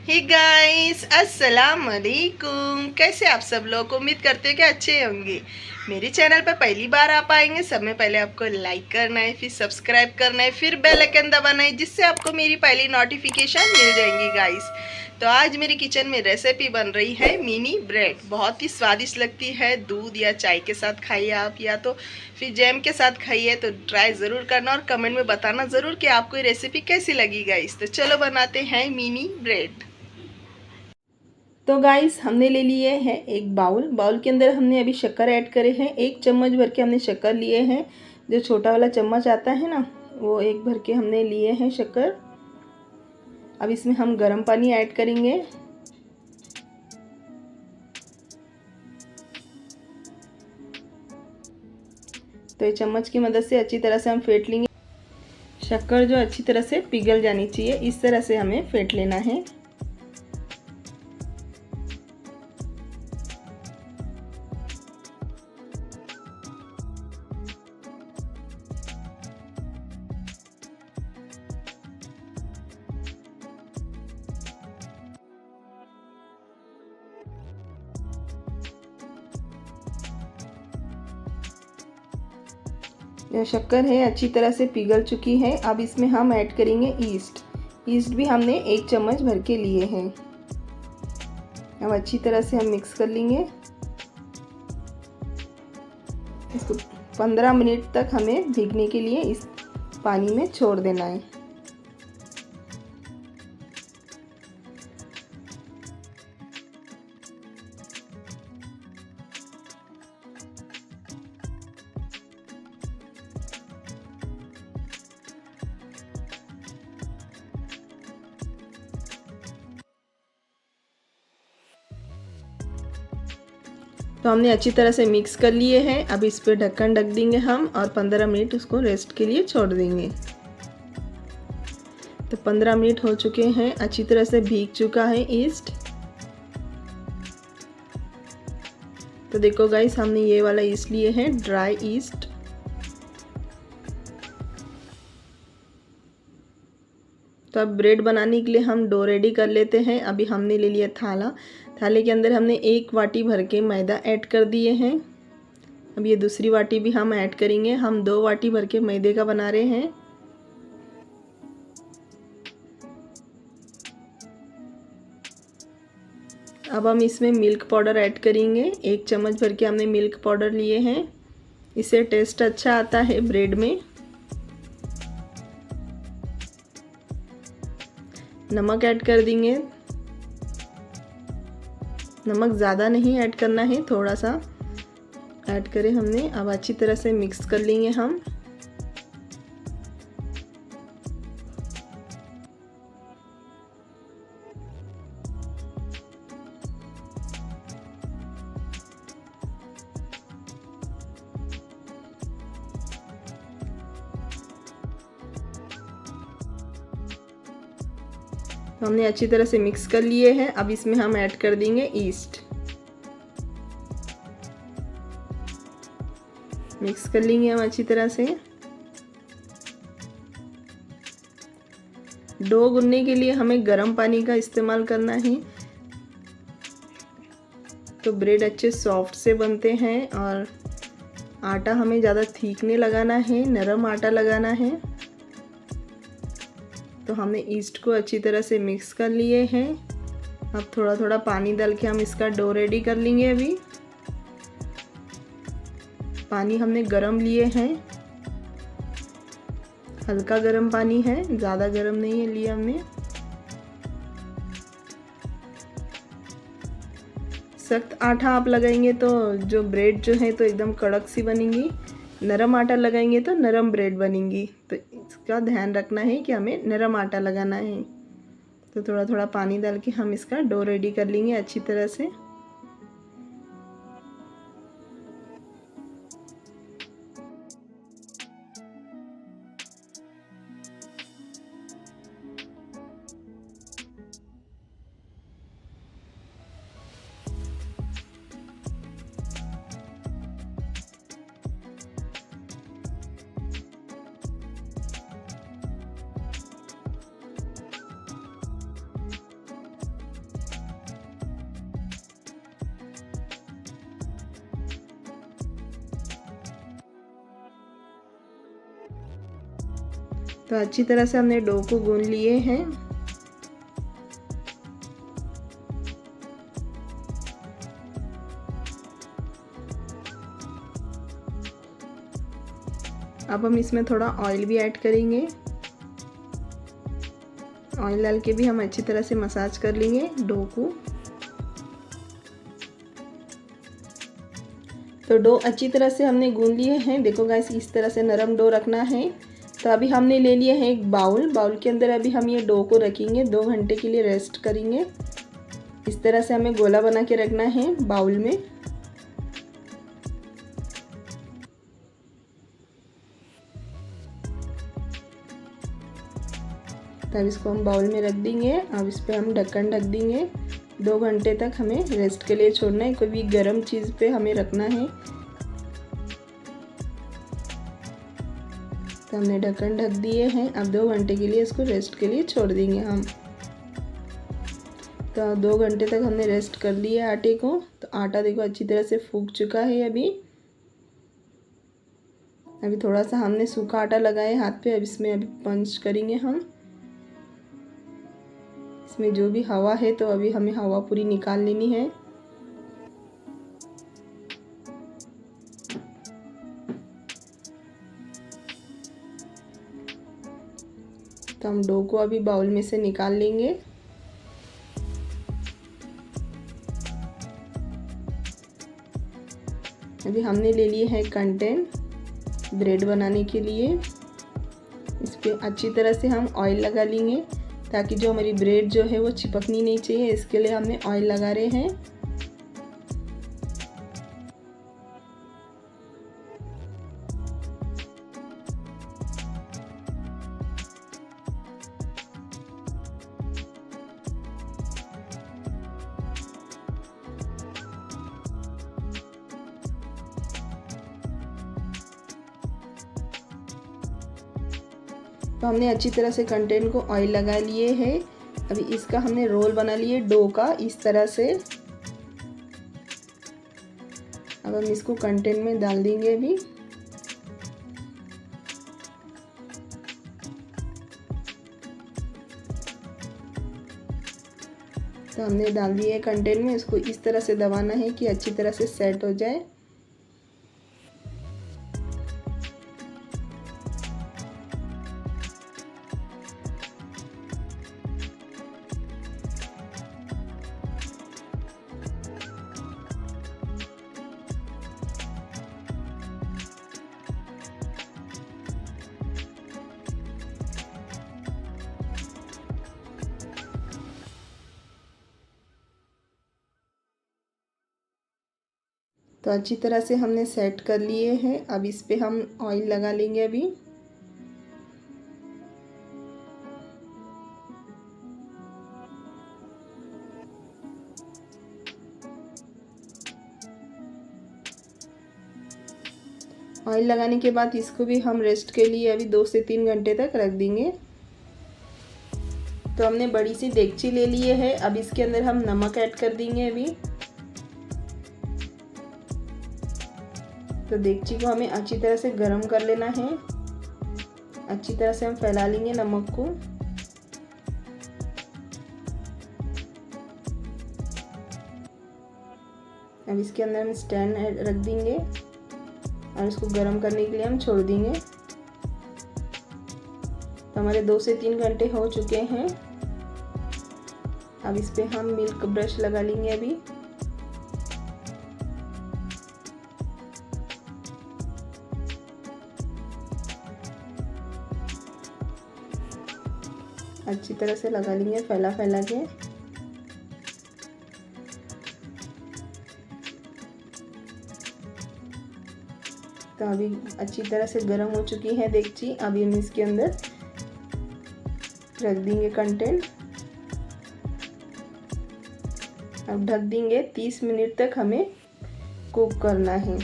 Hey guys, अस्सलाम वालेकुम। कैसे आप सब लोग? उम्मीद करते हैं कि अच्छे होंगे। मेरे चैनल पर पहली बार आप आएंगे, सब में पहले आपको लाइक करना है, फिर सब्सक्राइब करना है, फिर बेल आइकन दबाना है, जिससे आपको मेरी पहली नोटिफिकेशन मिल जाएंगी गाइस। तो आज मेरी किचन में रेसिपी बन रही है मिनी ब्रेड। बहुत ही स्वादिष्ट लगती है। दूध या चाय के साथ खाइए आप, या तो फिर जैम के साथ खाइए। तो ट्राई ज़रूर करना और कमेंट में बताना ज़रूर कि आपको ये रेसिपी कैसी लगी गाइस। तो चलो बनाते हैं मिनी ब्रेड। तो गाइस, हमने ले लिए हैं एक बाउल के अंदर हमने अभी शक्कर ऐड करे हैं। 1 चम्मच भर के हमने शक्कर लिए हैं। जो छोटा वाला चम्मच आता है ना, वो 1 भर के हमने लिए हैं शक्कर। अब इसमें हम गर्म पानी ऐड करेंगे। तो ये चम्मच की मदद से अच्छी तरह से हम फेंट लेंगे। शक्कर जो अच्छी तरह से पिघल जानी चाहिए, इस तरह से हमें फेंट लेना है। शक्कर है अच्छी तरह से पिघल चुकी है। अब इसमें हम ऐड करेंगे ईस्ट भी हमने 1 चम्मच भर के लिए हैं। अब अच्छी तरह से हम मिक्स कर लेंगे। इसको 15 मिनट तक हमें भीगने के लिए इस पानी में छोड़ देना है। तो हमने अच्छी तरह से मिक्स कर लिए हैं। अब इस पर ढक्कन ढक देंगे हम और 15 मिनट उसको रेस्ट के लिए छोड़ देंगे। तो 15 मिनट हो चुके हैं, अच्छी तरह से भीग चुका है ईस्ट। तो देखो गाइस, हमने ये वाला ईस्ट लिए हैं, ड्राई ईस्ट। तो अब ब्रेड बनाने के लिए हम डो रेडी कर लेते हैं। अभी हमने ले लिया थाले के अंदर हमने 1 वाटी भर के मैदा ऐड कर दिए हैं। अब ये दूसरी वाटी भी हम ऐड करेंगे। हम 2 वाटी भर के मैदे का बना रहे हैं। अब हम इसमें मिल्क पाउडर ऐड करेंगे। 1 चम्मच भर के हमने मिल्क पाउडर लिए हैं। इससे टेस्ट अच्छा आता है ब्रेड में। नमक ऐड कर देंगे। नमक ज़्यादा नहीं ऐड करना है, थोड़ा सा ऐड करें हमने। अब अच्छी तरह से मिक्स कर लेंगे हम। तो हमने अच्छी तरह से मिक्स कर लिए हैं। अब इसमें हम ऐड कर देंगे ईस्ट। मिक्स कर लेंगे हम अच्छी तरह से। डो गूंदने के लिए हमें गर्म पानी का इस्तेमाल करना है, तो ब्रेड अच्छे सॉफ्ट से बनते हैं। और आटा हमें ज़्यादा थिक नहीं लगाना है, नरम आटा लगाना है। तो हमने ईस्ट को अच्छी तरह से मिक्स कर लिए हैं। अब थोड़ा थोड़ा पानी डाल के हम इसका डो रेडी कर लेंगे। अभी पानी हमने गरम लिए हैं, हल्का गरम पानी है, ज़्यादा गरम नहीं है लिया हमने। सख्त आटा आप लगाएंगे तो जो ब्रेड जो है तो एकदम कड़क सी बनेंगी। नरम आटा लगाएंगे तो नरम ब्रेड बनेंगी। तो इसका ध्यान रखना है कि हमें नरम आटा लगाना है। तो थोड़ा थोड़ा पानी डाल के हम इसका डो रेडी कर लेंगे अच्छी तरह से। तो अच्छी तरह से हमने डो को गूंद लिए हैं। अब हम इसमें थोड़ा ऑयल भी ऐड करेंगे। ऑयल डाल के भी हम अच्छी तरह से मसाज कर लेंगे डो को। तो डो अच्छी तरह से हमने गूंद लिए हैं। देखो गाइस, इस तरह से नरम डो रखना है। तो अभी हमने ले लिया है एक बाउल। बाउल के अंदर अभी हम ये डो को रखेंगे, 2 घंटे के लिए रेस्ट करेंगे। इस तरह से हमें गोला बना के रखना है बाउल में। तब इसको हम बाउल में रख देंगे। अब इस पे हम ढक्कन ढक देंगे। 2 घंटे तक हमें रेस्ट के लिए छोड़ना है। कोई भी गर्म चीज़ पे हमें रखना है। तो हमने ढक्कन ढक दिए हैं। अब 2 घंटे के लिए इसको रेस्ट के लिए छोड़ देंगे हम। तो 2 घंटे तक हमने रेस्ट कर लिया आटे को। तो आटा देखो अच्छी तरह से फूक चुका है। अभी थोड़ा सा हमने सूखा आटा लगाया हाथ पे। अब इसमें अभी पंच करेंगे हम। इसमें जो भी हवा है तो अभी हमें हवा पूरी निकाल लेनी है। तो हम डो को अभी बाउल में से निकाल लेंगे। अभी हमने ले लिए है कंटेनर ब्रेड बनाने के लिए। इस पे अच्छी तरह से हम ऑयल लगा लेंगे ताकि जो हमारी ब्रेड जो है वो चिपकनी नहीं चाहिए। इसके लिए हमने ऑयल लगा रहे हैं। तो हमने अच्छी तरह से कंटेनर को ऑयल लगा लिए है। अभी इसका हमने रोल बना लिए डो का इस तरह से। अब हम इसको कंटेनर में डाल देंगे अभी। तो हमने डाल दिए है कंटेनर में। इसको इस तरह से दबाना है कि अच्छी तरह से सेट हो जाए। तो अच्छी तरह से हमने सेट कर लिए हैं। अब इस पे हम ऑयल लगा लेंगे अभी। ऑयल लगाने के बाद इसको भी हम रेस्ट के लिए अभी 2 से 3 घंटे तक रख देंगे। तो हमने बड़ी सी देगची ले लिए है। अब इसके अंदर हम नमक ऐड कर देंगे अभी। तो देगची को हमें अच्छी तरह से गर्म कर लेना है। अच्छी तरह से हम फैला लेंगे नमक को। अब इसके अंदर हम स्टैंड रख देंगे और इसको गर्म करने के लिए हम छोड़ देंगे। तो हमारे 2 से 3 घंटे हो चुके हैं। अब इस पे हम मिल्क ब्रश लगा लेंगे अभी। अच्छी तरह से लगा लेंगे फैला फैला के। तो अभी अच्छी तरह से गर्म हो चुकी है देगची। अभी हम इसके अंदर रख देंगे कंटेनर। अब ढक देंगे। 30 मिनट तक हमें कुक करना है।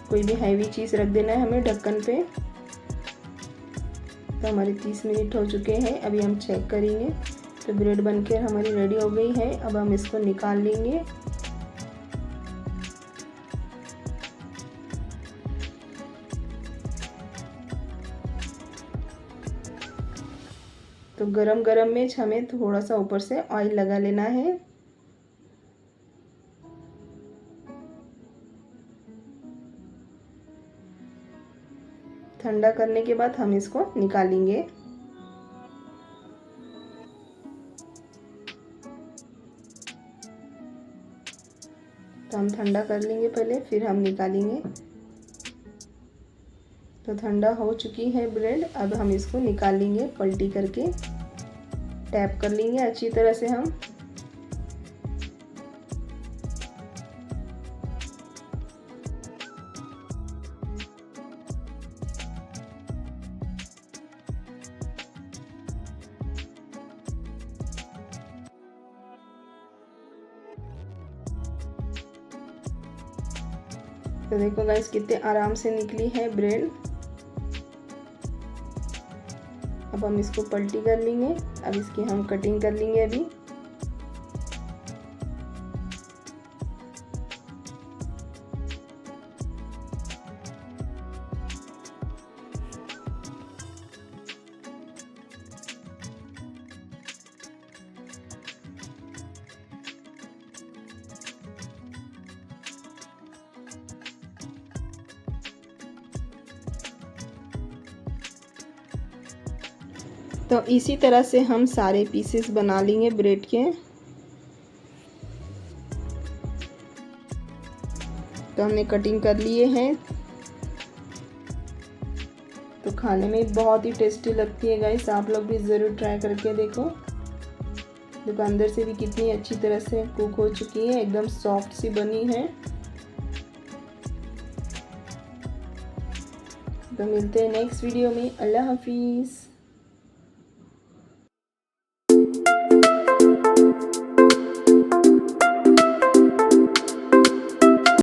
कोई भी हैवी चीज़ रख देना है हमें ढक्कन पे। तो हमारे 30 मिनट हो चुके हैं। अभी हम चेक करेंगे। तो ब्रेड बनकर हमारी रेडी हो गई है। अब हम इसको निकाल लेंगे। तो गरम गरम में हमें थोड़ा सा ऊपर से ऑयल लगा लेना है। ठंडा करने के बाद हम इसको निकालेंगे। तो हम ठंडा कर लेंगे पहले, फिर हम निकालेंगे। तो ठंडा हो चुकी है ब्रेड, अब हम इसको निकाल लेंगे। पलटी करके टैप कर लेंगे अच्छी तरह से हम। तो देखो गाइस कितने आराम से निकली है ब्रेड। अब हम इसको पलटी कर लेंगे। अब इसकी हम कटिंग कर लेंगे अभी। तो इसी तरह से हम सारे पीसेस बना लेंगे ब्रेड के। तो हमने कटिंग कर लिए हैं। तो खाने में बहुत ही टेस्टी लगती है गाइस, आप लोग भी ज़रूर ट्राई करके देखो। देखो अंदर से भी कितनी अच्छी तरह से कुक हो चुकी है, एकदम सॉफ्ट सी बनी है। तो मिलते हैं नेक्स्ट वीडियो में। अल्लाह हाफिज़।